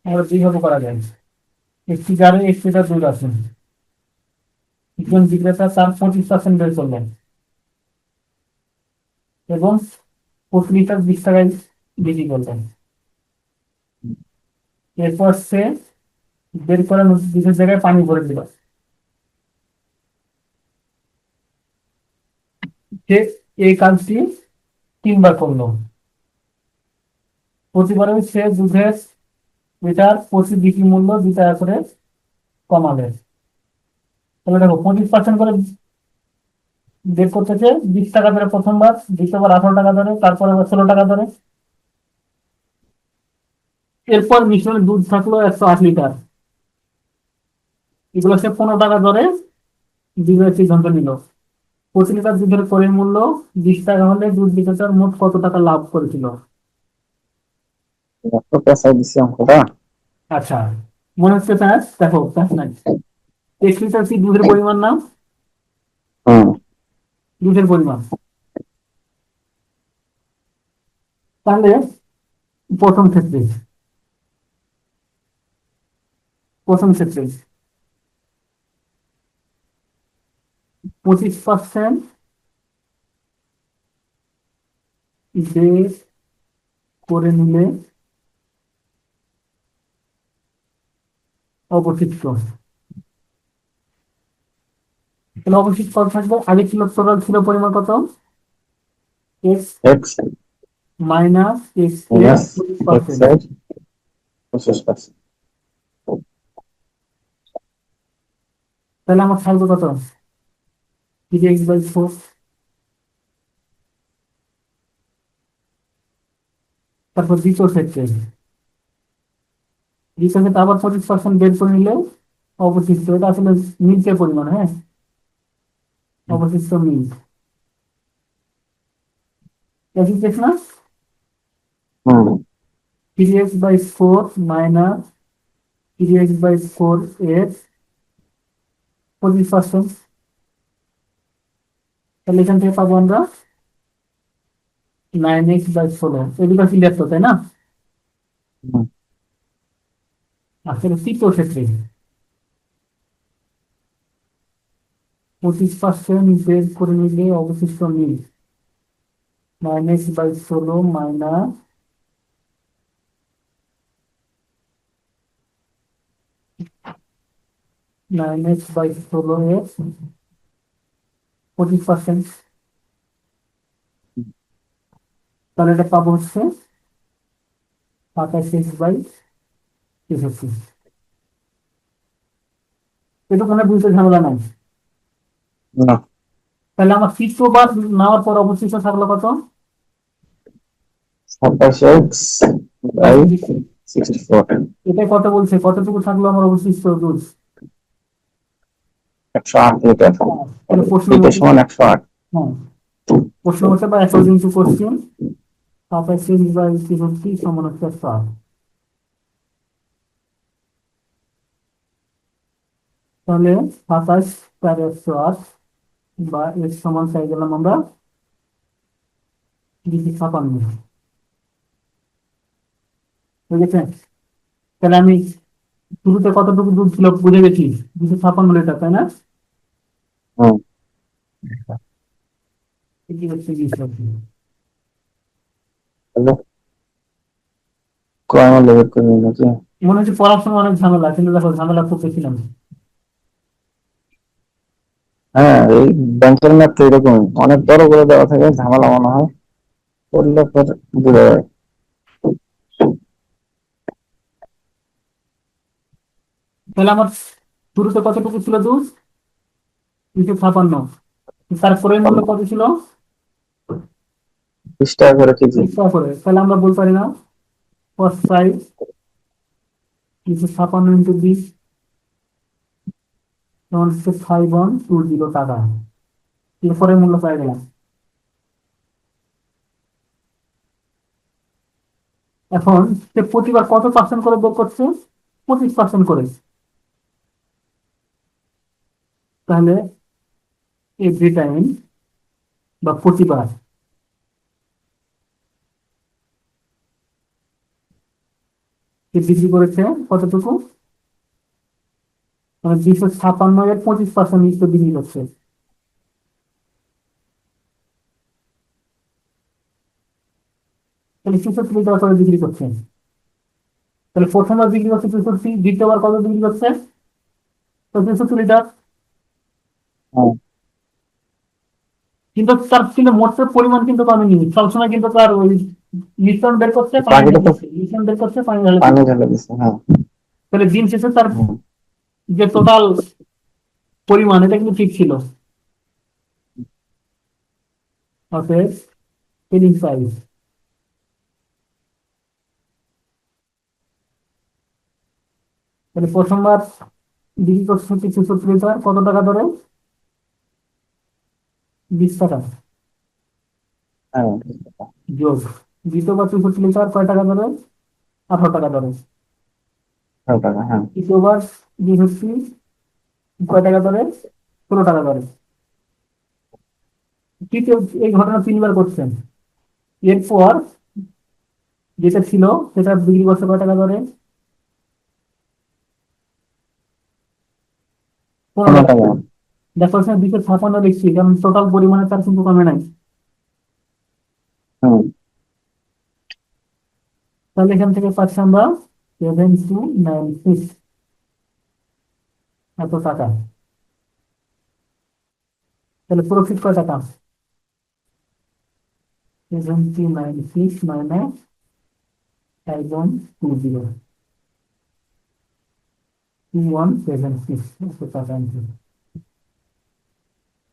আমরা দুইভাবে করা যায়। একটি জারে 1 লিটার দুধ আছে, একজন বিক্রেতা তার 25% বের করলেন এবং প্রতি লিটার 20 টাকায় বিক্রি করলেন। এরপর সে বের করা দুধের জায়গায় পানি ভরে দিল। সে এই কাজটি 3বার করলো। প্রতিবারে সে দুধের লিটার প্রতি বিক্রি মূল্য 2 টাকা করে কমাবে। তাহলে দেখো 25% করে বের করতেছে, 20 টাকা ধরে প্রথমবার, দ্বিতীয়বার 18 টাকা ধরে, তারপরে আবার 16 টাকা ধরে। এরপর মিশ্রণে দুধ থাকলো 108 লিটার, এগুলো সে 15 টাকা ধরে বিক্রয়ের সিদ্ধান্ত নিল। প্রতি লিটার দুধের ক্রয় মূল্য 20 টাকা হলে দুধ বিক্রেতার মোট কত টাকা লাভ করেছিল? এত পেঁচাই দিছি অঙ্কটা। আচ্ছা, মনে হচ্ছে প্যাঁচ, দেখো প্যাঁচ নাই। 1 লিটার কি দুধের পরিমাণ না? হুম। দুধের পরিমাণ। তাহলে প্রথম ক্ষেত্রে প্রথম ক্ষেত্রে 25% বের করে নিলে অবশিষ্ট, তাহলে অবশিষ্ট কত থাকবে? আগে ছিল, টোটাল ছিল পরিমাণ কত? এক্স এক্স মাইনাস এক্স এর মাইনাস এক্স 25%। এর 25%। তাহলে আমার থাকবে কত? 3x/4। তারপর দ্বিতীয় ক্ষেত্রে আবার 25% বের করে নিলে অবশিষ্ট, এটা আসলে মিল্কের পরিমাণ, হ্যাঁ, অবশিষ্ট মিল্ক। একই কেস না? হুম। 3x/4 মাইনাস 3x/4 এর 25%। তাহলে এখান থেকে পাবো আমরা 9x/16। এগুলো ক্লিয়ার তো, তাই না? হুম। আসলে তৃতীয় ক্ষেত্রে 25% বের করে নিলে অবশিষ্ট মিল্ক 9x/16 মাইনাস 9x/16 এর 25%। তাহলে এটা পাবো হচ্ছে 27x/63। এটা কোনো বুঝতে ঝামেলা নাই। না, তাহলে আমার তৃতীয়বার নেওয়ার পর অবশিষ্ট থাকলো কত? 27x by 64। এটা কত বলছে, কতটুকু থাকলো আমার অবশিষ্ট দুধ? 108 লিটার। তাহলে প্রশ্ন লিটার মতে, সমান 108। হ্যাঁ, প্রশ্ন মতে বা অ্যাকর্ডিং টু কোশ্চেন 27x/63 সমান হচ্ছে 108। তাহলে 27 + 108 বা এর সমান চাই গেলাম আমরা 256। ঠিক আছে? তাহলে আমি শুরুতে কতটুকু দুধ ছিল বুঝে গেছি, 256 লিটার, তাই না? হুম। এটি হচ্ছে বিষয়। তাহলে কয় আমার লেবেল করে নিল কি? মনে হচ্ছে পড়ার সময় অনেক ঝামেলা, কিন্তু দেখো ঝামেলা খুব বেশি না। হ্যাঁ, এই ব্যাংকের ম্যাথ তো এরকম অনেক বড় করে দেওয়া থাকে, ঝামেলা মনে হয় করলে পর বুঝে যায়। তাহলে আমার শুরুতে কতটুকু ছিল দুধ? 256। তারপরে মূল্য কত ছিল? 20 টাকা করে কেজি। 20 টাকা করে। তাহলে আমরা বলতে পারি না ফার্স্ট প্রাইস 256 × 20 তখন হচ্ছে 5120 টাকা। এরপরে মূল্য পাই গেলাম। এখন সে প্রতিবার কত পার্সেন্ট করে বের করছে? 25% করে। তাহলে এভরি টাইম বা প্রতিবার সে বিক্রি করেছে কতটুকু, মানে 256 এর 25% নিশ্চয় বিক্রি করছে। তাহলে 63 লিটার করে বিক্রি করছে। তাহলে প্রথমবার বিক্রি করছে 64, দ্বিতীয়বার কত বিক্রি করছে, তো 64 লিটার। হ্যাঁ, কিন্তু তার কিন্তু মোটের পরিমাণ কিন্তু কমেনি, সবসময় কিন্তু তার ওই মিশ্রণ বের করছে, পানি বাকিটা ঢেলে তো দিচ্ছে, মিশ্রণ বের করছে, পানি ঢেলে পানি দিচ্ছে। ঢেলে দিচ্ছে। হ্যাঁ। তাহলে দিন শেষে তার হুম। যে টোটাল পরিমাণ এটা কিন্তু ঠিক ছিল। অতএব সেলিং প্রাইস, তাহলে প্রথমবার বিক্রি করছে হচ্ছে 64 লিটার, কত টাকা ধরে, 20 টাকা হ্যাঁ, যোগ, দ্বিতীয়বার 64 লিটার কয় টাকা ধরে, 18 টাকা ধরে, 18 টাকা। হ্যাঁ। তৃতীয়বার 62 কয় টাকা ধরে, 16 টাকা ধরে। তৃতীয়, এই ঘটনা 3বার করছেন। এরপর যেটা ছিল সেটা বিক্রি করছে কয় টাকা ধরে, 15 15 টাকা টাকা। ধরে। দেখো এখানে 256 লিখছি, কারণ টোটাল পরিমাণে তার কিন্তু কমে নাই। হুম। তাহলে এখান থেকে পাচ্ছি আমরা 7296 এত টাকা। তাহলে প্রফিট কয় টাকা, 7296 মাইনাস 5120, 2176 এত টাকা।